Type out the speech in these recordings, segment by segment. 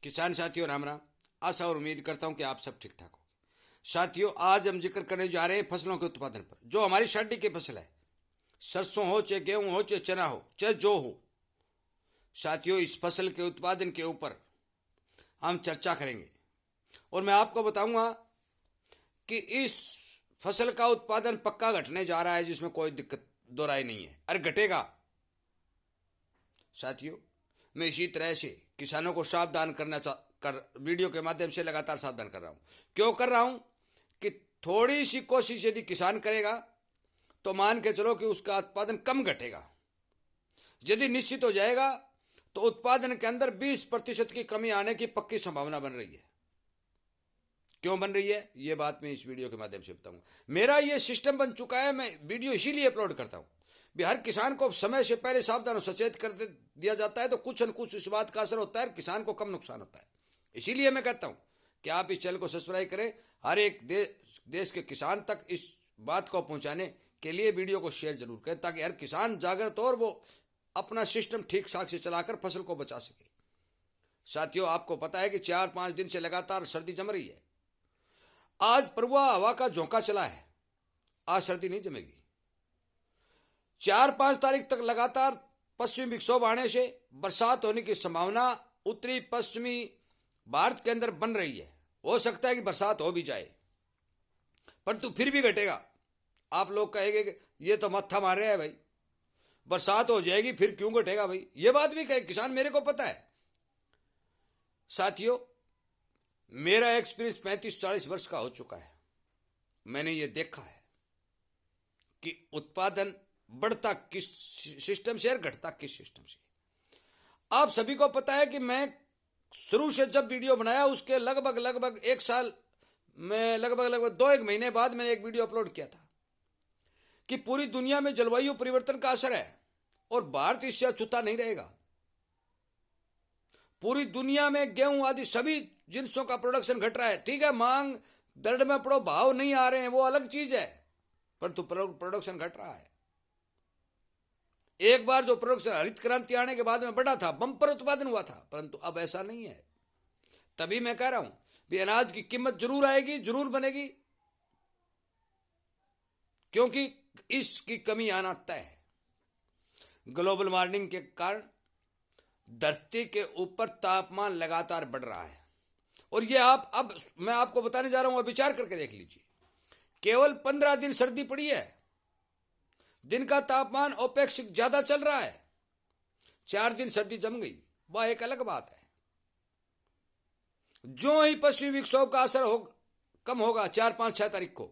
किसान साथियों राम राम। आशा और उम्मीद करता हूं कि आप सब ठीक ठाक हो। साथियों, आज हम जिक्र करने जा रहे हैं फसलों के उत्पादन पर। जो हमारी सर्दी की फसल है, सरसों हो चाहे गेहूं हो चाहे चना हो चाहे जो हो, साथियों इस फसल के उत्पादन के ऊपर हम चर्चा करेंगे। और मैं आपको बताऊंगा कि इस फसल का उत्पादन पक्का घटने जा रहा है, जिसमें कोई दिक्कत दो राय नहीं है। अरे घटेगा साथियों। मैं इसी तरह से किसानों को सावधान वीडियो के माध्यम से लगातार सावधान कर रहा हूं। क्यों कर रहा हूं कि थोड़ी सी कोशिश यदि किसान करेगा तो मान के चलो कि उसका उत्पादन कम घटेगा। यदि निश्चित हो जाएगा तो उत्पादन के अंदर 20% की कमी आने की पक्की संभावना बन रही है। क्यों बन रही है, ये बात मैं इस वीडियो के माध्यम से बताऊंगा। मेरा ये सिस्टम बन चुका है, मैं वीडियो इसीलिए अपलोड करता हूं। हर किसान को समय से पहले सावधान और सचेत कर दिया जाता है तो कुछ न कुछ इस बात का असर होता है, किसान को कम नुकसान होता है। इसीलिए मैं कहता हूं कि आप इस चैनल को सब्सक्राइब करें। हर एक देश के किसान तक इस बात को पहुंचाने के लिए वीडियो को शेयर जरूर करें, ताकि हर किसान जागृत हो और वो अपना सिस्टम ठीक ठाक से चलाकर फसल को बचा सके। साथियों, आपको पता है कि 4-5 दिन से लगातार सर्दी जम रही है। आज प्रवाह हवा का झोंका चला है, आज सर्दी नहीं जमेगी। 4-5 तारीख तक लगातार पश्चिमी विक्षोभ आने से बरसात होने की संभावना उत्तरी पश्चिमी भारत के अंदर बन रही है। हो सकता है कि बरसात हो भी जाए, परंतु फिर भी घटेगा। आप लोग कहेंगे कि ये तो मत्था मार रहे हैं भाई, बरसात हो जाएगी फिर क्यों घटेगा भाई। ये बात भी कहे किसान, मेरे को पता है। साथियों, मेरा एक्सपीरियंस 35-40 वर्ष का हो चुका है। मैंने ये देखा है कि उत्पादन बढ़ता किस सिस्टम से और घटता किस सिस्टम से। आप सभी को पता है कि मैं शुरू से जब वीडियो बनाया उसके लगभग 1 साल में लगभग 2-1 महीने बाद मैंने एक वीडियो अपलोड किया था कि पूरी दुनिया में जलवायु परिवर्तन का असर है और भारत इससे अछूता नहीं रहेगा। पूरी दुनिया में गेहूं आदि सभी जिन्सों का प्रोडक्शन घट रहा है। ठीक है, मांग दर्द में पड़ो, भाव नहीं आ रहे हैं, वो अलग चीज है, परंतु प्रोडक्शन घट रहा है। एक बार जो प्रोडक्शन हरित क्रांति आने के बाद में बढ़ा था, बम्पर उत्पादन हुआ था, परंतु अब ऐसा नहीं है। तभी मैं कह रहा हूं भी अनाज की कीमत जरूर आएगी, जरूर बनेगी, क्योंकि इसकी कमी आना तय है। ग्लोबल वार्मिंग के कारण धरती के ऊपर तापमान लगातार बढ़ रहा है। और ये अब मैं आपको बताने जा रहा हूं, विचार करके देख लीजिए। केवल 15 दिन सर्दी पड़ी है, दिन का तापमान अपेक्षित ज्यादा चल रहा है। 4 दिन सर्दी जम गई, वह एक अलग बात है। जो ही पश्चिमी विक्षोभ का असर कम होगा 4-5-6 तारीख को,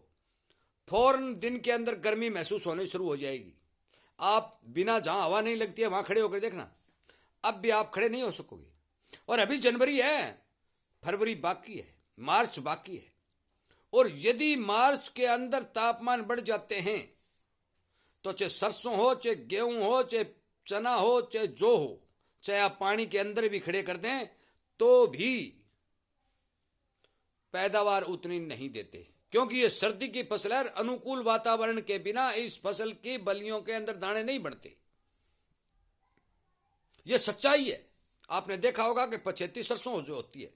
फौरन दिन के अंदर गर्मी महसूस होने शुरू हो जाएगी। आप बिना जहां हवा नहीं लगती है वहां खड़े होकर देखना, अब भी आप खड़े नहीं हो सकोगे। और अभी जनवरी है, फरवरी बाकी है, मार्च बाकी है। और यदि मार्च के अंदर तापमान बढ़ जाते हैं तो चाहे सरसों हो, चाहे गेहूं हो, चाहे चना हो, चाहे जो हो, चाहे आप पानी के अंदर भी खड़े कर दें तो भी पैदावार उतनी नहीं देते, क्योंकि ये सर्दी की फसल है। अनुकूल वातावरण के बिना इस फसल की बलियों के अंदर दाने नहीं बढ़ते। ये सच्चाई है। आपने देखा होगा कि पछेती सरसों जो होती है,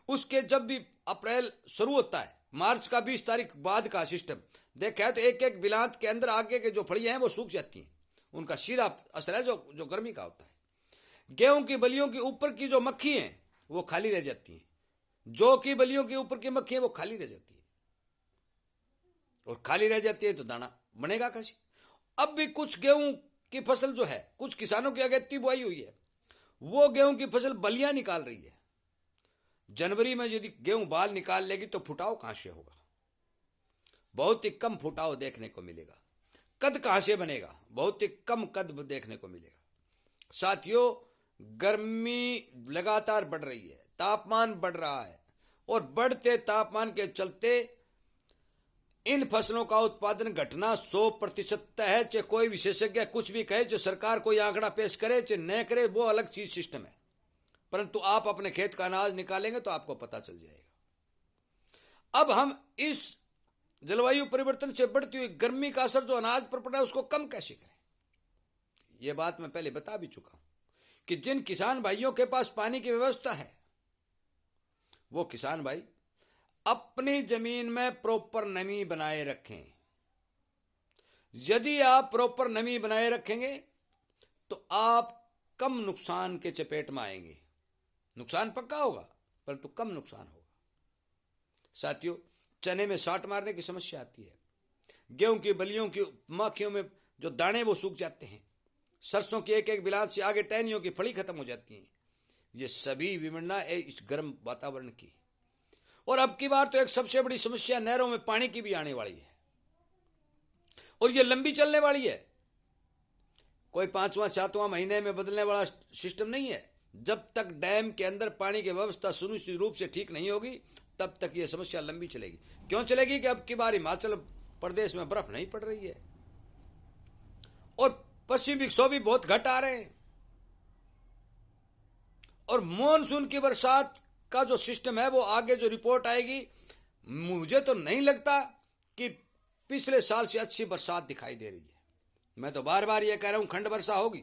उसके जब भी अप्रैल शुरू होता है, मार्च का 20 तारीख बाद का सिस्टम देखा है तो एक बिलात के अंदर आगे के जो फड़ियां हैं वो सूख जाती हैं। उनका सीधा असर है जो गर्मी का होता है। गेहूं की बलियों के ऊपर की जो मक्खी है वो खाली रह जाती है, जौ की बलियों के ऊपर की मक्खी है वो खाली रह जाती है, और खाली रह जाती है तो दाना बनेगा कैसे। अब भी कुछ गेहूं की फसल जो है, कुछ किसानों की अगेती बुआई हुई है, वो गेहूं की फसल बलियां निकाल रही है। जनवरी में यदि गेहूं बाल निकाल लेगी तो फुटाव कहां से होगा, बहुत ही कम फुटाव देखने को मिलेगा। कद कहां से बनेगा, बहुत ही कम कद देखने को मिलेगा। साथियों, गर्मी लगातार बढ़ रही है, तापमान बढ़ रहा है, और बढ़ते तापमान के चलते इन फसलों का उत्पादन घटना 100% तय है। चाहे कोई विशेषज्ञ कुछ भी कहे, चाहे सरकार कोई आंकड़ा पेश करे चाहे न करे, वो अलग चीज सिस्टम है, परंतु आप अपने खेत का अनाज निकालेंगे तो आपको पता चल जाएगा। अब हम इस जलवायु परिवर्तन से बढ़ती हुई गर्मी का असर जो अनाज पर पड़ा है उसको कम कैसे करें। यह बात मैं पहले बता भी चुका हूं कि जिन किसान भाइयों के पास पानी की व्यवस्था है वो किसान भाई अपनी जमीन में प्रॉपर नमी बनाए रखें। यदि आप प्रॉपर नमी बनाए रखेंगे तो आप कम नुकसान के चपेट में आएंगे। नुकसान पक्का होगा परंतु कम नुकसान होगा। साथियों, चने में साट मारने की समस्या आती है, गेहूं की बलियों की माखियों में जो दाने वो सूख जाते हैं, सरसों की एक एक बिलात से आगे टहनियों की फली खत्म हो जाती है। ये सभी विवरणा है इस गर्म वातावरण की। और अब की बार तो एक सबसे बड़ी समस्या नहरों में पानी की भी आने वाली है और ये लंबी चलने वाली है। कोई 5वां 7वां महीने में बदलने वाला सिस्टम नहीं है। जब तक डैम के अंदर पानी की व्यवस्था सुनिश्चित रूप से ठीक नहीं होगी तब तक ये समस्या लंबी चलेगी। क्यों चलेगी कि अब की बार हिमाचल प्रदेश में बर्फ नहीं पड़ रही है और पश्चिमी विक्षोभ भी बहुत घट आ रहे हैं और मॉनसून की बरसात का जो सिस्टम है वो आगे जो रिपोर्ट आएगी, मुझे तो नहीं लगता कि पिछले साल से अच्छी बरसात दिखाई दे रही है। मैं तो बार बार ये कह रहा हूं खंड वर्षा होगी।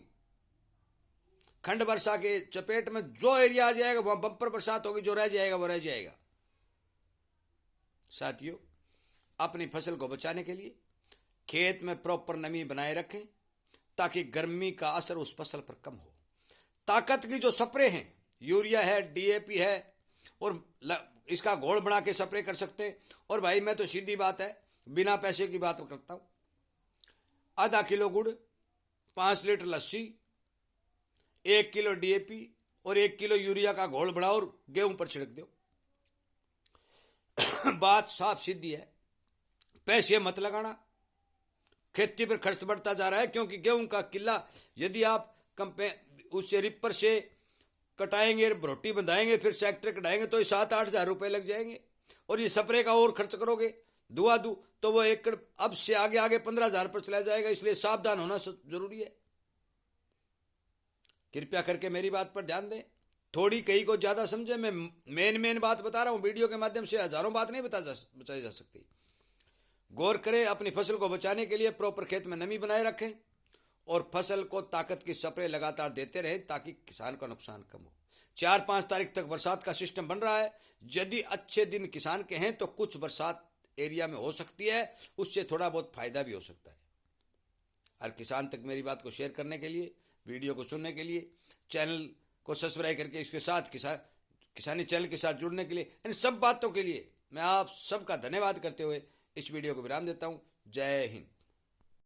खंड वर्षा के चपेट में जो एरिया आ जाएगा वहां बम्पर बरसात होगी, जो रह जाएगा वो रह जाएगा। साथियों, अपनी फसल को बचाने के लिए खेत में प्रॉपर नमी बनाए रखें ताकि गर्मी का असर उस फसल पर कम हो। ताकत की जो स्प्रे हैं, यूरिया है, डीएपी है और इसका घोल बना के स्प्रे कर सकते हैं। और भाई मैं तो सीधी बात है, बिना पैसे की बात करता हूं, आधा किलो गुड़, 5 लीटर लस्सी, 1 किलो डीएपी और 1 किलो यूरिया का घोल बनाओ और गेहूं पर छिड़क दो। बात साफ सीधी है, पैसे मत लगाना। खेती पर खर्च बढ़ता जा रहा है क्योंकि गेहूं का किला यदि आप उससे रिपर से कटाएंगे, रोटी बंधाएंगे, फिर सेक्टर कटाएंगे तो 7-8 हज़ार रुपए लग जाएंगे और ये स्प्रे का और खर्च करोगे दुआ तो वो एकड़ अब से आगे आगे 15,000 पर चला जाएगा। इसलिए सावधान होना जरूरी है। कृपया करके मेरी बात पर ध्यान दें, थोड़ी कहीं को ज्यादा समझे। मैं मेन बात बता रहा हूं, वीडियो के माध्यम से हजारों बात नहीं बताई जा सकती। गौर करें, अपनी फसल को बचाने के लिए प्रॉपर खेत में नमी बनाए रखें और फसल को ताकत की स्प्रे लगातार देते रहे ताकि किसान का नुकसान कम हो। 4-5 तारीख तक बरसात का सिस्टम बन रहा है। यदि अच्छे दिन किसान के हैं तो कुछ बरसात एरिया में हो सकती है, उससे थोड़ा बहुत फायदा भी हो सकता है। हर किसान तक मेरी बात को शेयर करने के लिए, वीडियो को सुनने के लिए, चैनल को सब्सक्राइब करके इसके साथ किसानी चैनल के साथ जुड़ने के लिए, इन सब बातों के लिए मैं आप सबका धन्यवाद करते हुए इस वीडियो को विराम देता हूं। जय हिंद।